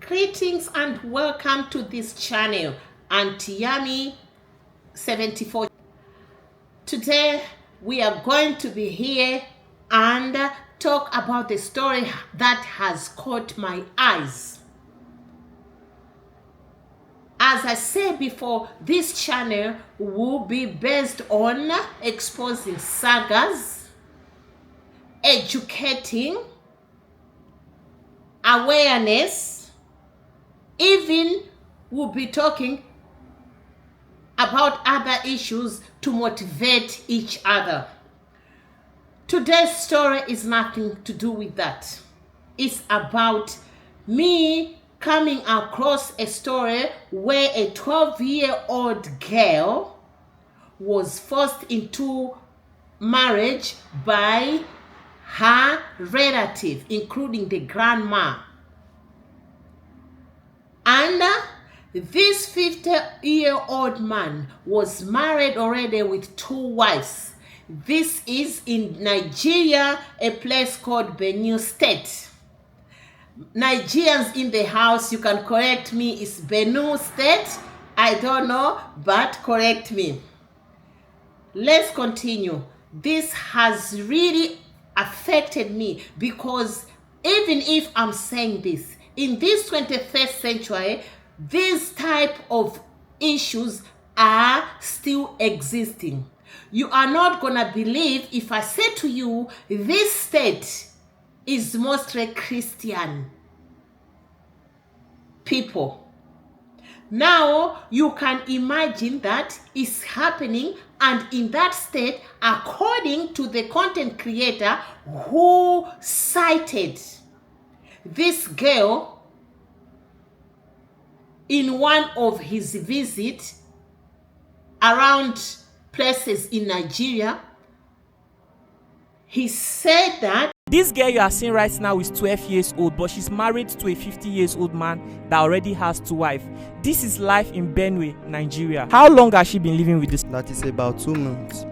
Greetings and welcome to this channel, Auntie Yami 74. Today we are going to be here and talk about the story that has caught my eyes. As I said before, this channel will be based on exposing sagas, educating, awareness, even we'll be talking about other issues to motivate each other. Today's story is nothing to do with that. It's about me coming across a story where a 12-year-old girl was forced into marriage by her relative, including the grandma. And this 50-year-old man was married already with 2 wives. This is in Nigeria, a place called Benue State. Nigerians in the house, you can correct me, it's Benue State. I don't know, but correct me. Let's continue. This has really affected me because even if I'm saying this, in this 21st century, these type of issues are still existing. You are not gonna believe if I say to you, this state is mostly Christian people. Now you can imagine that is happening, and in that state, according to the content creator who cited this girl in one of his visits around places in Nigeria, he said that this girl you are seeing right now is 12 years old, but she's married to a 50-year-old man that already has 2 wives. This is life in Benue, Nigeria. How long has she been living with this? That is about 2 months.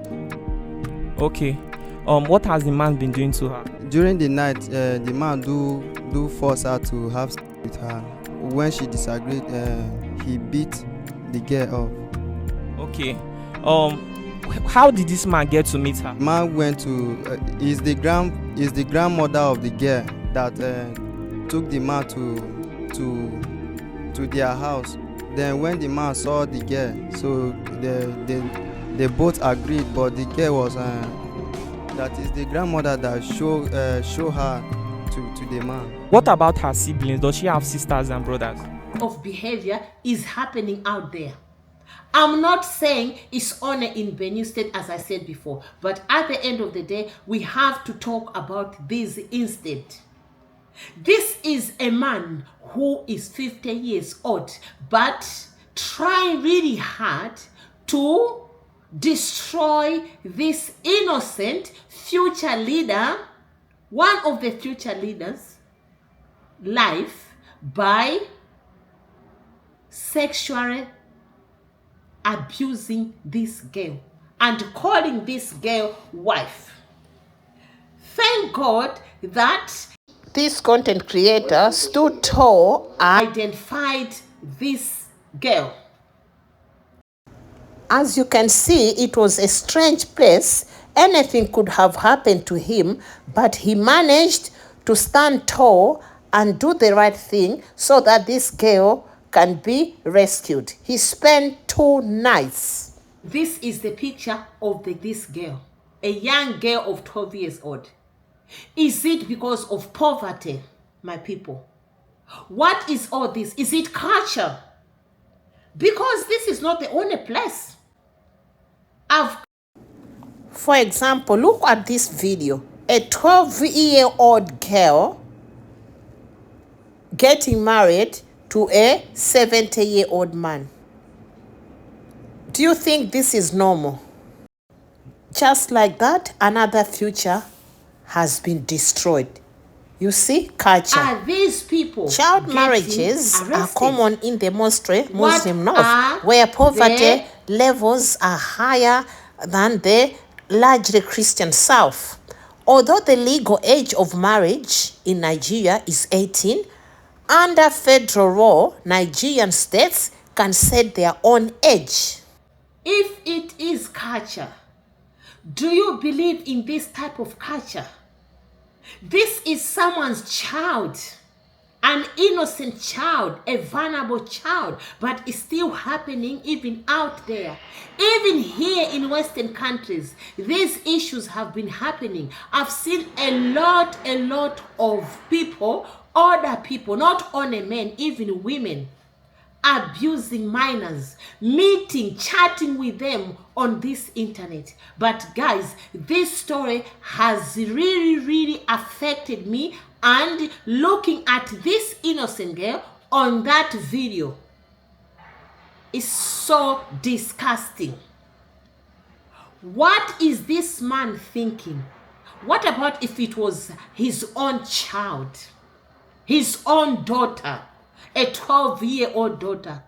Okay. What has the man been doing to her? During the night, the man do force her to have sex with her. When she disagreed, he beat the girl up. Okay. How did this man get to meet her? Man went to is the grandmother of the girl that took the man to their house. Then when the man saw the girl, so they both agreed, but the girl was that is the grandmother that show her to the man. What about her siblings? Does she have sisters and brothers? of behavior is happening out there. I'm not saying it's only in Benue State, as I said before, but at the end of the day, we have to talk about this instead. This is a man who is 50 years old, but trying really hard to destroy this innocent future leader, one of the future leaders' life, by sexually abusing this girl and calling this girl wife. Thank God that this content creator stood tall and identified this girl. As you can see, it was a strange place. Anything could have happened to him, but he managed to stand tall and do the right thing so that this girl can be rescued. He spent 2 nights. This is the picture of this girl, a young girl of 12 years old. Is it because of poverty, my people? What is all this? Is it culture? Because this is not the only place. For example, look at this video. A 12-year-old girl getting married to a 70-year-old man. Do you think this is normal? Just like that, another future has been destroyed. You see, culture. Are these people child marriages arrested? Are common in the Muslim North, where poverty levels are higher than the largely Christian South. Although the legal age of marriage in Nigeria is 18, under federal law, Nigerian states can set their own age. If it is culture, do you believe in this type of culture? This is someone's child, an innocent child, a vulnerable child, but it's still happening even out there. Even here in Western countries, these issues have been happening. I've seen a lot of people, older people, not only men, even women, abusing minors, meeting, chatting with them on this internet. But guys, this story has really affected me, and looking at this innocent girl on that video is so disgusting. What is this man thinking? What about if it was his own child, his own daughter, a 12-year-old daughter?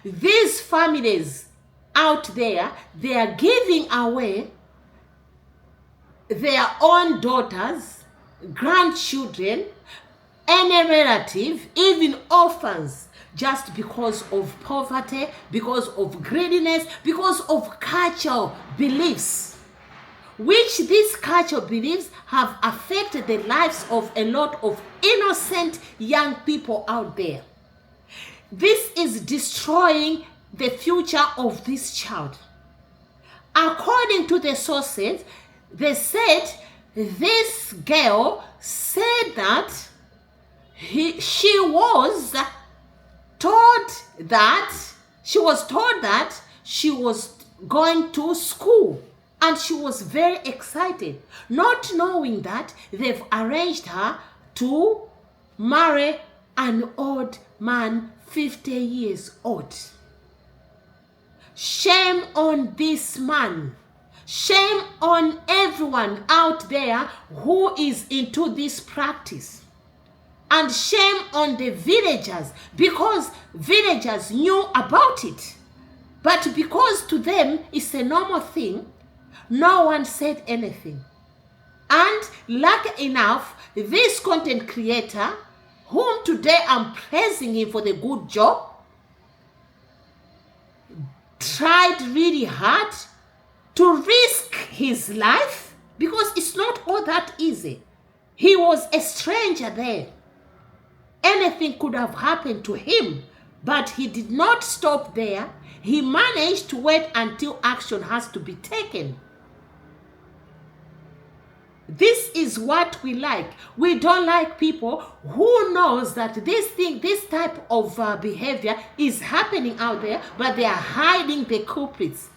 These families out there, they are giving away their own daughters, grandchildren, any relative, even orphans, just because of poverty, because of greediness, because of cultural beliefs, which these cultural beliefs have affected the lives of a lot of innocent young people out there. This is destroying the future of this child. According to the sources, they said this girl said that she was told that she was going to school, and she was very excited, not knowing that they've arranged her to marry an old man, 50 years old. Shame on this man. Shame on everyone out there who is into this practice. And shame on the villagers, because villagers knew about it. But because to them it's a normal thing, no one said anything. And lucky enough, this content creator, whom today I'm praising him for the good job, tried really hard to risk his life, because it's not all that easy. He was a stranger there. Anything could have happened to him, but he did not stop there. He managed to wait until action has to be taken. This is what we like. We don't like people who knows that this type of behavior is happening out there, but they are hiding the culprits.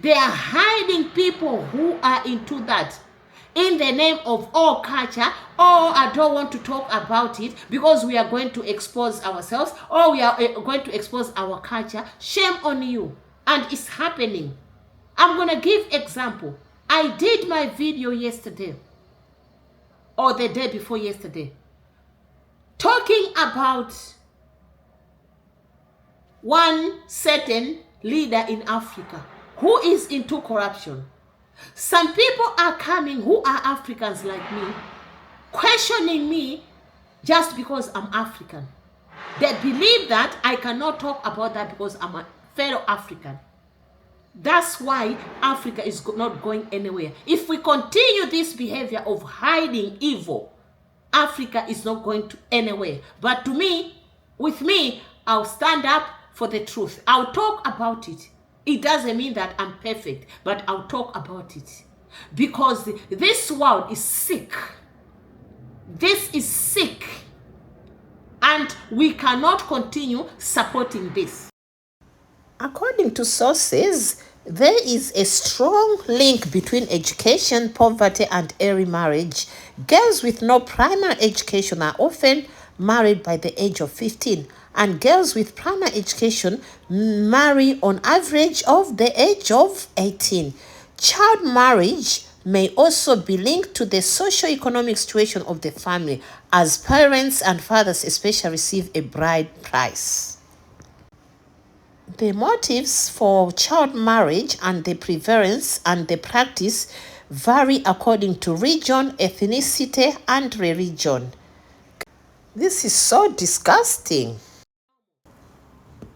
They are hiding people who are into that in the name of all culture. Oh, I don't want to talk about it because we are going to expose ourselves, or we are going to expose our culture. Shame on you. And it's happening. I'm going to give example. I did my video yesterday, or the day before yesterday, talking about one certain leader in Africa who is into corruption. Some people are coming who are Africans like me, questioning me just because I'm African. They believe that I cannot talk about that because I'm a fellow African. That's why Africa is not going anywhere. If we continue this behavior of hiding evil, Africa is not going to anywhere. But to me, with me, I'll stand up for the truth. I'll talk about it. It doesn't mean that I'm perfect, but I'll talk about it. Because this world is sick. This is sick. And we cannot continue supporting this. According to sources, there is a strong link between education, poverty, and early marriage. Girls with no primary education are often married by the age of 15, and girls with primary education marry on average of the age of 18. Child marriage may also be linked to the socio-economic situation of the family, as parents and fathers especially receive a bride price. The motives for child marriage and the prevalence and the practice vary according to region, ethnicity, and religion. This is so disgusting.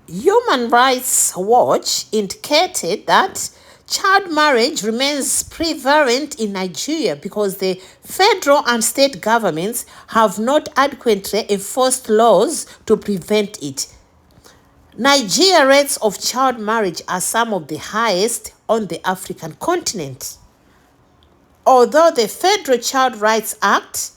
Human Rights Watch indicated that child marriage remains prevalent in Nigeria because the federal and state governments have not adequately enforced laws to prevent it. Nigeria rates of child marriage are some of the highest on the African continent. Although the Federal Child Rights Act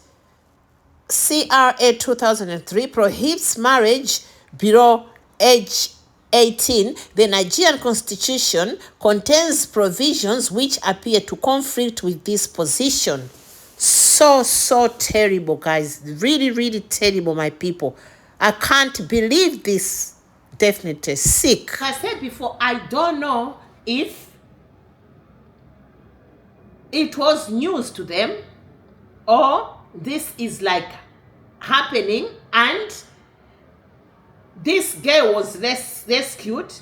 CRA 2003 prohibits marriage below age 18, the Nigerian constitution contains provisions which appear to conflict with this position. So terrible, guys. Really, really terrible, my people. I can't believe this. Definitely sick. I said before, I don't know if it was news to them or this is like happening and this girl was rescued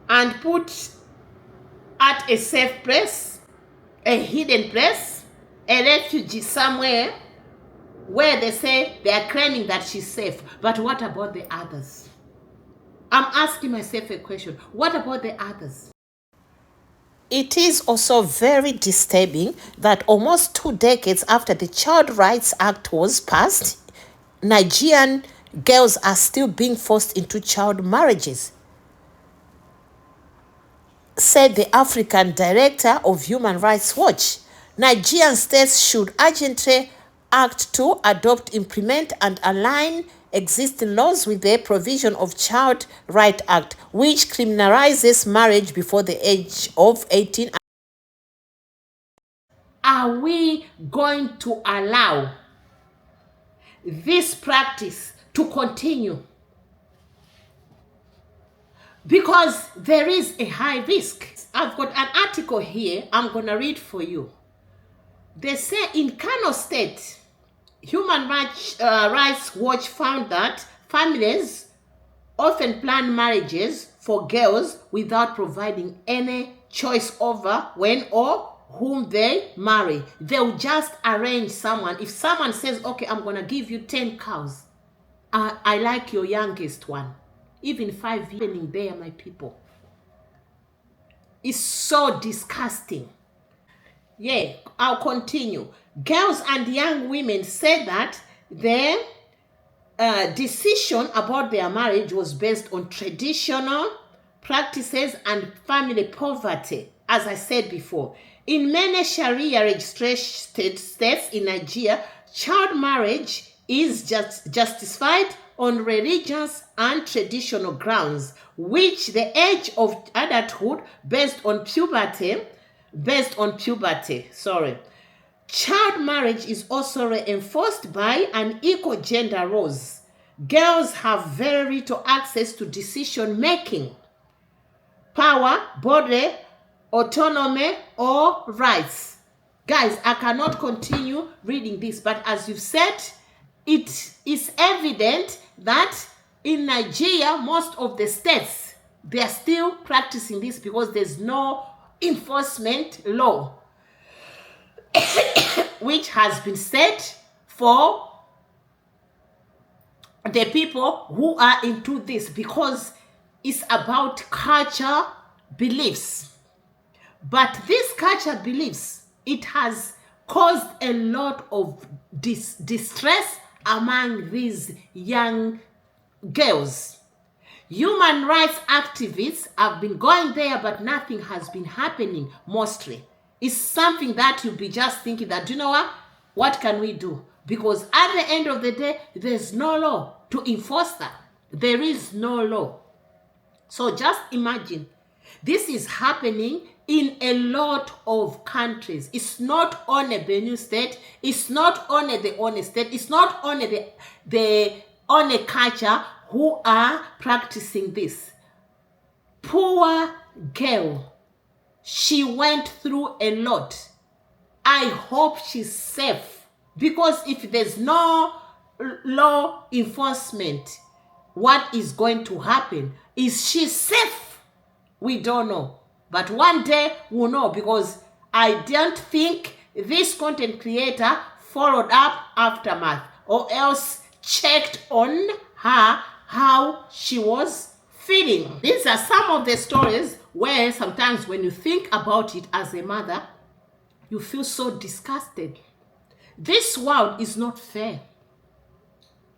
and put at a safe place, a hidden place, a refugee somewhere where they say they are claiming that she's safe. But what about the others? I'm asking myself a question. What about the others? It is also very disturbing that almost 2 decades after the Child Rights Act was passed, Nigerian girls are still being forced into child marriages, said the African director of Human Rights Watch. Nigerian states should urgently act to adopt, implement, and align existing laws with the provision of Child Rights Act, which criminalizes marriage before the age of 18. Are we going to allow this practice to continue? Because there is a high risk. I've got an article here I'm going to read for you. They say in Kano State, Human Rights Watch found that families often plan marriages for girls without providing any choice over when or whom they marry. They'll just arrange someone. If someone says, okay, I'm going to give you 10 cows, I like your youngest one. Even 5 years in there, my people. It's so disgusting. Yeah, I'll continue. Girls and young women said that their decision about their marriage was based on traditional practices and family poverty, as I said before. In many Sharia registered states in Nigeria, child marriage is justified on religious and traditional grounds, which the age of adulthood based on puberty. Child marriage is also reinforced by unequal gender roles. Girls have very little access to decision making, power, body, autonomy, or rights. Guys, I cannot continue reading this, but as you've said, it is evident that in Nigeria, most of the states, they are still practicing this because there's no enforcement law which has been set for the people who are into this, because it's about culture beliefs. But this culture beliefs, it has caused a lot of distress among these young girls. Human rights activists have been going there, but nothing has been happening mostly. It's something that you'll be just thinking that, you know what can we do? Because at the end of the day, there's no law to enforce that. There is no law. So just imagine, this is happening in a lot of countries. It's not only Benue State, it's not only the only state, it's not only the only culture who are practicing this. Poor girl, she went through a lot. I hope she's safe, because if there's no law enforcement, what is going to happen? Is she safe? We don't know. But one day we'll know, because I don't think this content creator followed up aftermath, or else checked on her how she was feeling. These are some of the stories where sometimes when you think about it as a mother, you feel so disgusted. This world is not fair.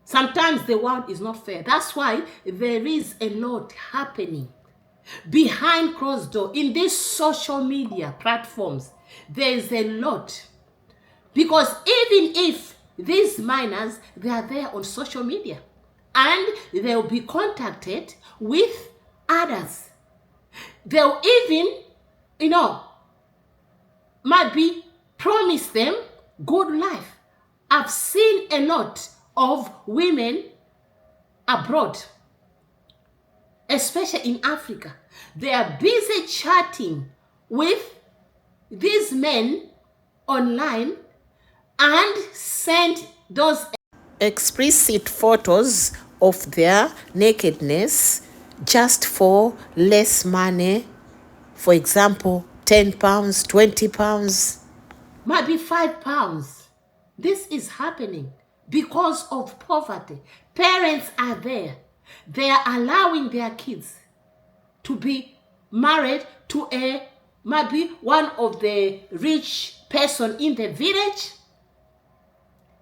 Sometimes the world is not fair. That's why there is a lot happening behind closed door in these social media platforms. There is a lot. Because even if these minors, they are there on social media and they'll be contacted with others. They'll even, might be promise them good life. I've seen a lot of women abroad, especially in Africa. They are busy chatting with these men online and send those explicit photos of their nakedness just for less money. For example, 10 pounds, 20 pounds, might be 5 pounds. This is happening because of poverty. Parents are there. They are allowing their kids to be married to might be one of the rich person in the village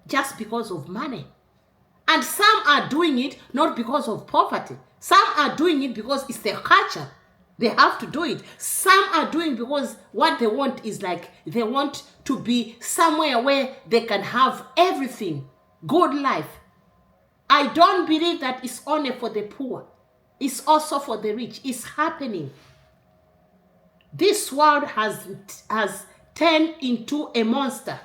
just because of money. And some are doing it not because of poverty. Some are doing it because it's their culture. They have to do it. Some are doing because what they want is like they want to be somewhere where they can have everything, good life. I don't believe that it's only for the poor. It's also for the rich. It's happening. This world has turned into a monster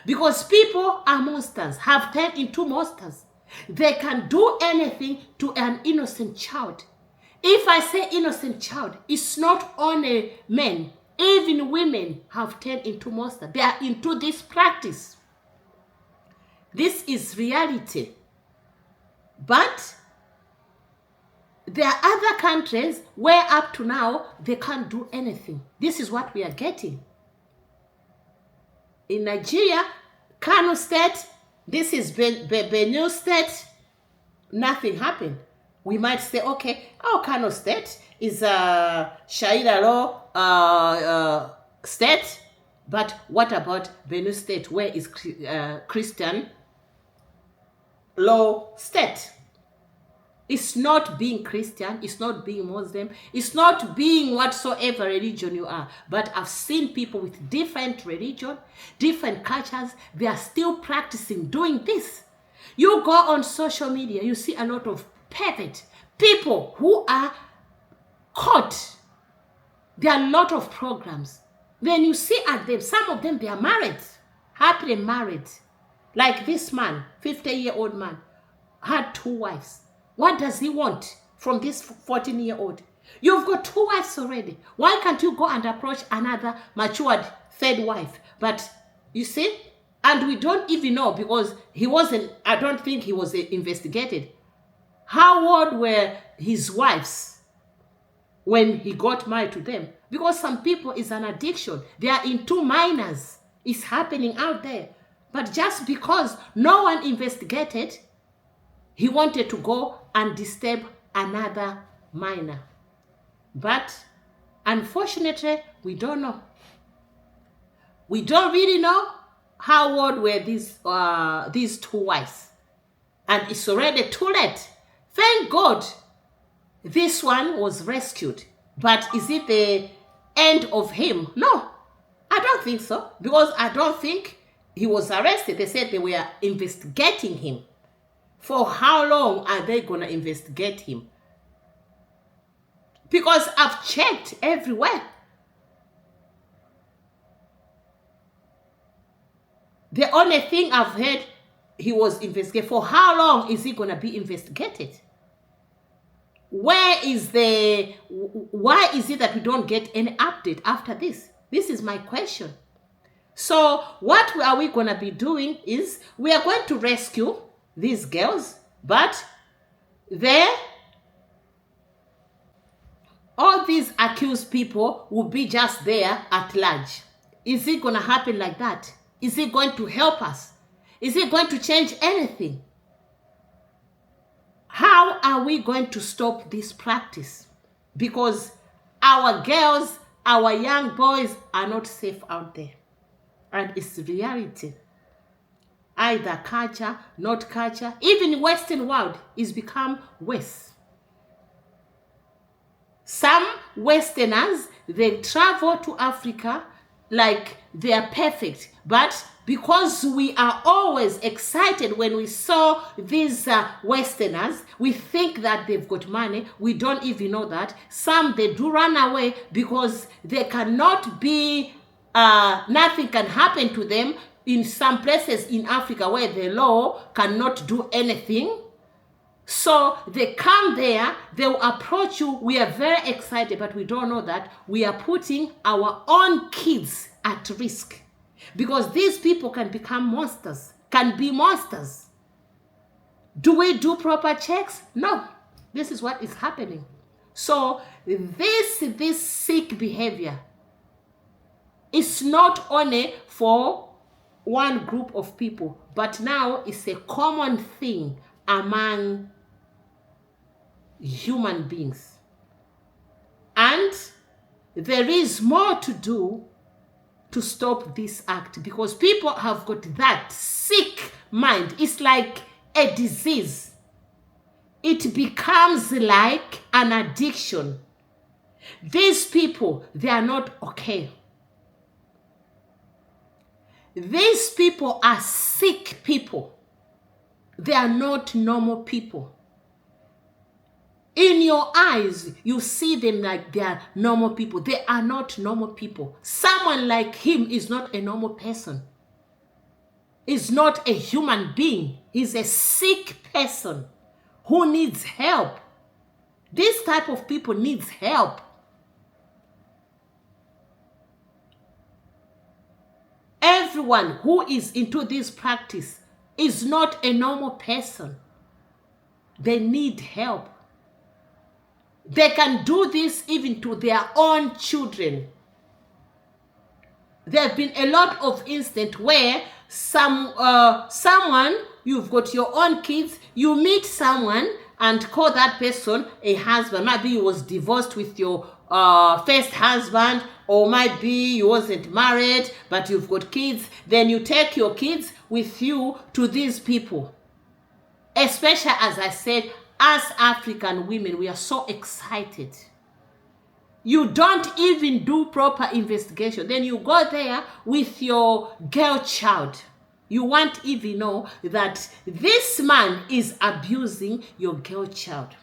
because people are monsters, have turned into monsters. They can do anything to an innocent child. If I say innocent child, it's not only men. Even women have turned into monsters. They are into this practice. This is reality. But there are other countries where up to now, they can't do anything. This is what we are getting. In Nigeria, Kano State, this is Benue State, nothing happened. We might say, okay, our Kano State is a Sharia law state, but what about Benue State, where is Christian law state? It's not being Christian, it's not being Muslim, it's not being whatsoever religion you are. But I've seen people with different religion, different cultures, they are still practicing doing this. You go on social media, you see a lot of pervert people who are caught. There are a lot of programs. Then you see at them, some of them, they are married, happily married. Like this man, 50-year-old man, had 2 wives. What does he want from this 14-year-old? You've got 2 wives already. Why can't you go and approach another matured 3rd wife? But you see, and we don't even know because he wasn't, I don't think he was investigated. How old were his wives when he got married to them? Because some people, it's an addiction. They are into minors. It's happening out there. But just because no one investigated, he wanted to go and disturb another minor. But unfortunately, we don't know. We don't really know how old were these 2 wives. And it's already too late. Thank God this one was rescued. But is it the end of him? No, I don't think so. Because I don't think he was arrested. They said they were investigating him. For how long are they going to investigate him? Because I've checked everywhere. The only thing I've heard, he was investigated. For how long is he going to be investigated? Why is it that we don't get any update after this? This is my question. So what are we going to be doing is we are going to rescue these girls, but all these accused people will be just there at large. Is it going to happen like that? Is it going to help us? Is it going to change anything? How are we going to stop this practice? Because our girls, our young boys are not safe out there. And it's reality. Either culture, not culture, even Western world is become worse. Some Westerners, they travel to Africa like they are perfect, but because we are always excited when we saw these Westerners, we think that they've got money. We don't even know that. Some, they do run away because they cannot be, nothing can happen to them in some places in Africa where the law cannot do anything. So they come there, they will approach you. We are very excited, but we don't know that we are putting our own kids at risk. Because these people can become monsters, can be monsters. Do we do proper checks? No. This is what is happening. So this sick behavior is not only for one group of people, but now it's a common thing among human beings. And there is more to do to stop this act, because people have got that sick mind. It's like a disease. It becomes like an addiction. These people, they are not okay. These people are sick people. They are not normal people. In your eyes, you see them like they are normal people. They are not normal people. Someone like him is not a normal person. He's not a human being. He's a sick person who needs help. This type of people needs help. Everyone who is into this practice is not a normal person. They need help. They can do this even to their own children. There have been a lot of instances where someone, you've got your own kids, you meet someone and call that person a husband. Maybe you was divorced with your first husband, or might be you wasn't married, but you've got kids. Then you take your kids with you to these people. Especially, as I said, as African women, we are so excited. You don't even do proper investigation. Then you go there with your girl child. You won't even know that this man is abusing your girl child.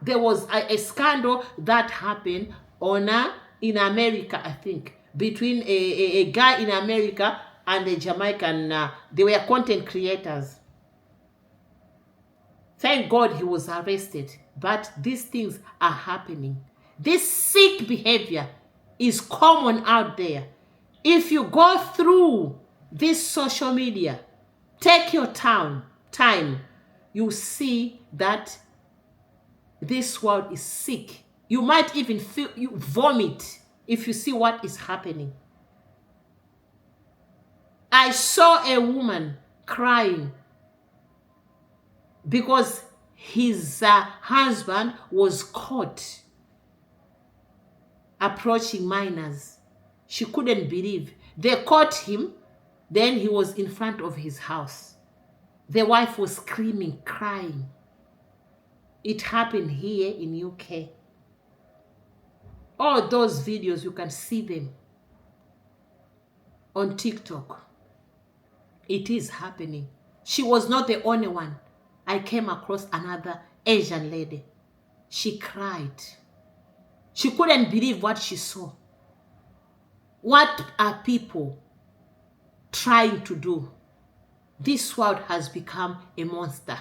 There was a scandal that happened in America, I think, between a guy in America and a Jamaican. They were content creators. Thank God he was arrested. But these things are happening. This sick behavior is common out there. If you go through this social media, take your time, you see that this world is sick. You might even feel, you vomit if you see what is happening. I saw a woman crying because his husband was caught approaching minors. She couldn't believe. They caught him, then he was in front of his house. The wife was screaming, crying. It happened here in UK. All those videos, you can see them on TikTok. It is happening. She was not the only one. I came across another Asian lady. She cried. She couldn't believe what she saw. What are people trying to do? This world has become a monster.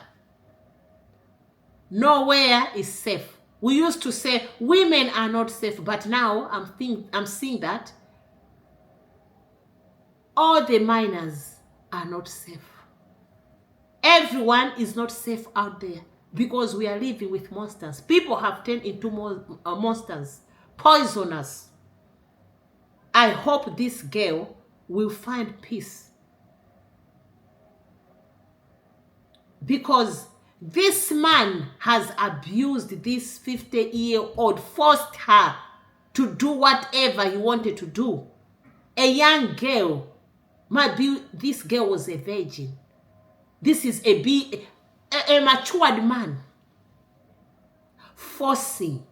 Nowhere is safe. We used to say women are not safe, but now I'm seeing that all the minors are not safe. Everyone is not safe out there because we are living with monsters. People have turned into monsters, poisoners. I hope this girl will find peace, because This man has abused this 50-year-old, forced her to do whatever he wanted to do. A young girl, this girl was a virgin. This is a matured man forcing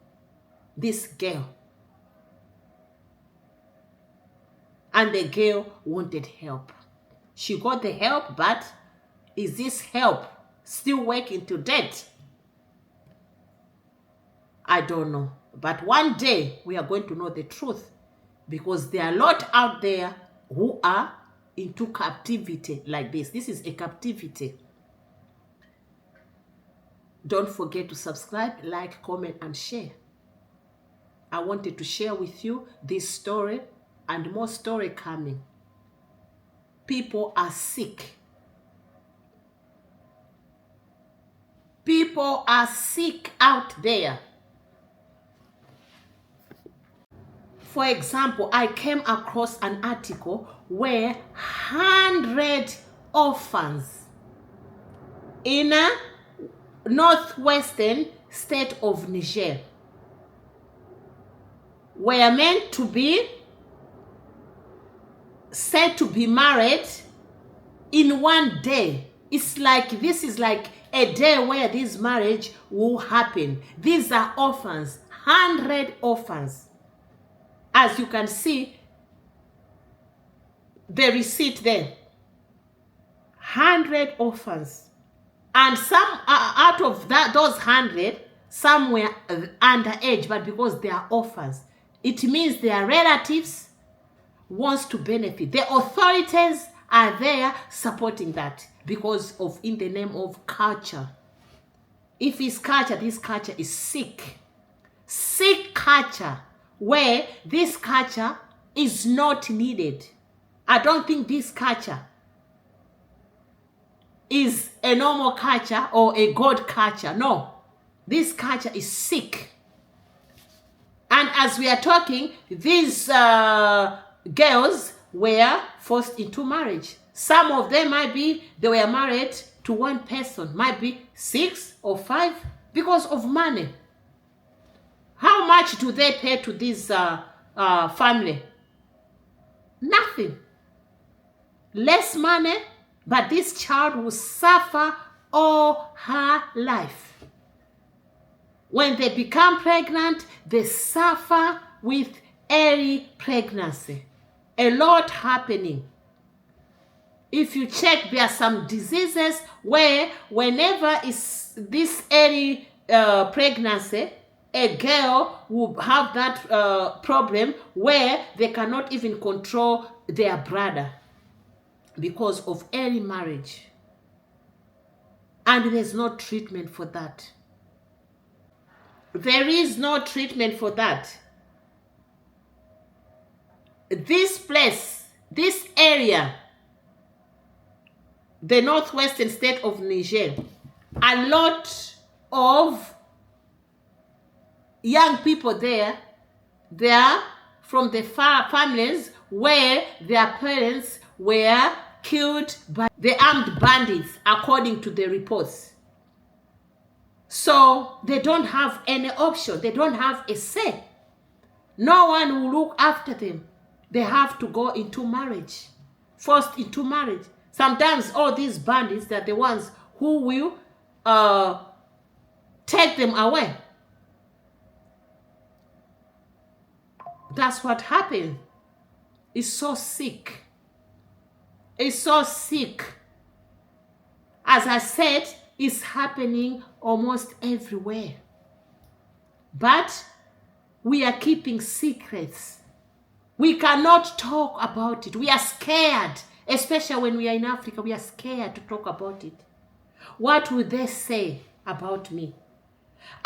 this girl. And the girl wanted help. She got the help, but is this help still working to date? I don't know. But one day we are going to know the truth, because there are a lot out there who are into captivity like this. This is a captivity. Don't forget to subscribe, like, comment, and share. I wanted to share with you this story and more story coming. People are sick. People are sick out there. For example, I came across an article where 100 orphans in a northwestern state of Niger were meant to be said to be married in one day. It's like, this is like a day where this marriage will happen. These are orphans, 100 orphans. As you can see, the receipt there, 100 orphans. And some out of those 100, some were underage, but because they are orphans, it means their relatives wants to benefit. The authorities are there supporting that because of, in the name of culture. If it's culture, this culture is sick. Sick culture, where this culture is not needed. I don't think this culture is a normal culture or a God culture. No, this culture is sick. And as we are talking, these girls were forced into marriage. Some of them they were married to one person, might be 6 or 5, because of money. How much do they pay to this family? Nothing. Less money, but this child will suffer all her life. When they become pregnant, they suffer with early pregnancy. A lot happening. If you check, there are some diseases where whenever is this early pregnancy, a girl will have that problem where they cannot even control their brother because of early marriage. And there's no treatment for that. There is no treatment for that. This place, this area, the northwestern state of Niger, a lot of young people there, they are from the families where their parents were killed by the armed bandits, according to the reports. So they don't have any option. They don't have a say. No one will look after them. They have to go into marriage, forced into marriage. Sometimes all these bandits are the ones who will take them away. That's what happened. It's so sick. It's so sick. As I said, it's happening almost everywhere. But we are keeping secrets. We cannot talk about it. We are scared. Especially when we are in Africa, we are scared to talk about it. What will they say about me?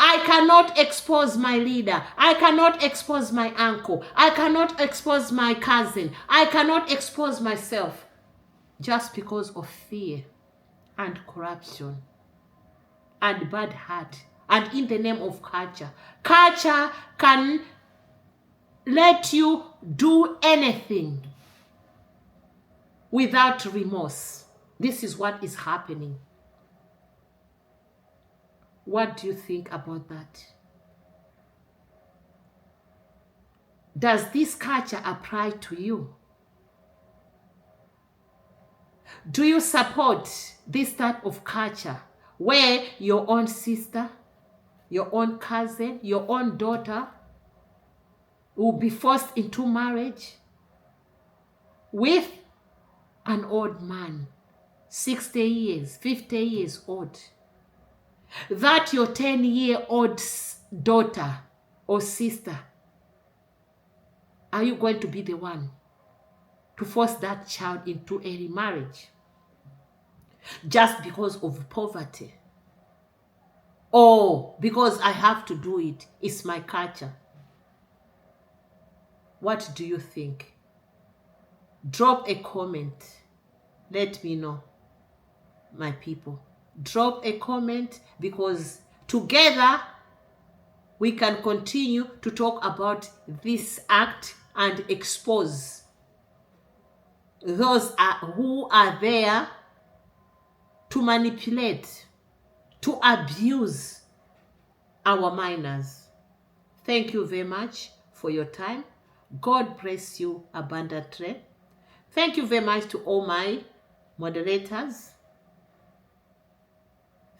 I cannot expose my leader. I cannot expose my uncle. I cannot expose my cousin. I cannot expose myself just because of fear and corruption and bad heart and in the name of culture. Culture can let you do anything without remorse. This is what is happening. What do you think about that? Does this culture apply to you? Do you support this type of culture where your own sister, your own cousin, your own daughter will be forced into marriage with an old man, 60 years, 50 years old? That your 10-year-old daughter or sister, are you going to be the one to force that child into early marriage just because of poverty? Or because I have to do it, it's my culture? What do you think? Drop a comment. Let me know, my people. Drop a comment, because together we can continue to talk about this act and expose those who are there to manipulate, to abuse our minors. Thank you very much for your time. God bless you abundantly. Thank you very much to all my moderators.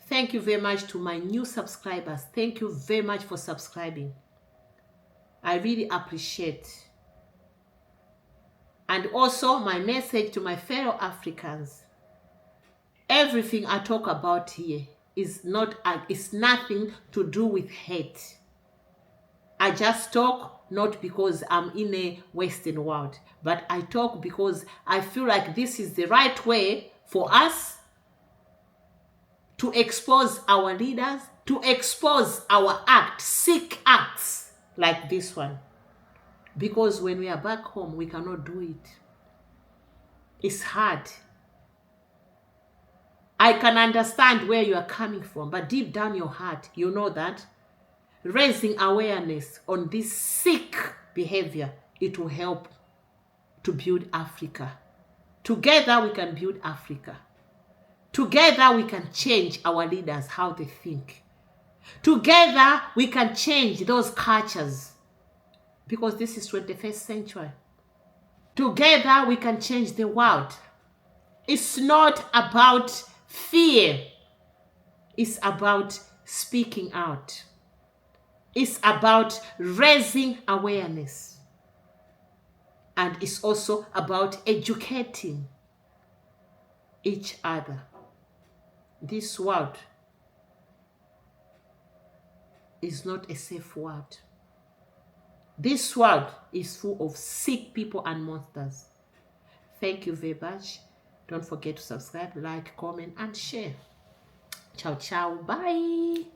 Thank you very much to my new subscribers. Thank you very much for subscribing. I really appreciate. And also my message to my fellow Africans. Everything I talk about here is nothing to do with hate. I just talk not because I'm in a Western world, but I talk because I feel like this is the right way for us to expose our leaders, to expose our sick acts like this one. Because when we are back home, we cannot do it. It's hard. I can understand where you are coming from, but deep down your heart, you know that raising awareness on this sick behavior, it will help to build Africa. Together we can build Africa. Together we can change our leaders, how they think. Together we can change those cultures, because this is 21st century. Together we can change the world. It's not about fear. It's about speaking out. It's about raising awareness. And it's also about educating each other. This world is not a safe world. This world is full of sick people and monsters. Thank you very much. Don't forget to subscribe, like, comment, and share. Ciao, ciao. Bye.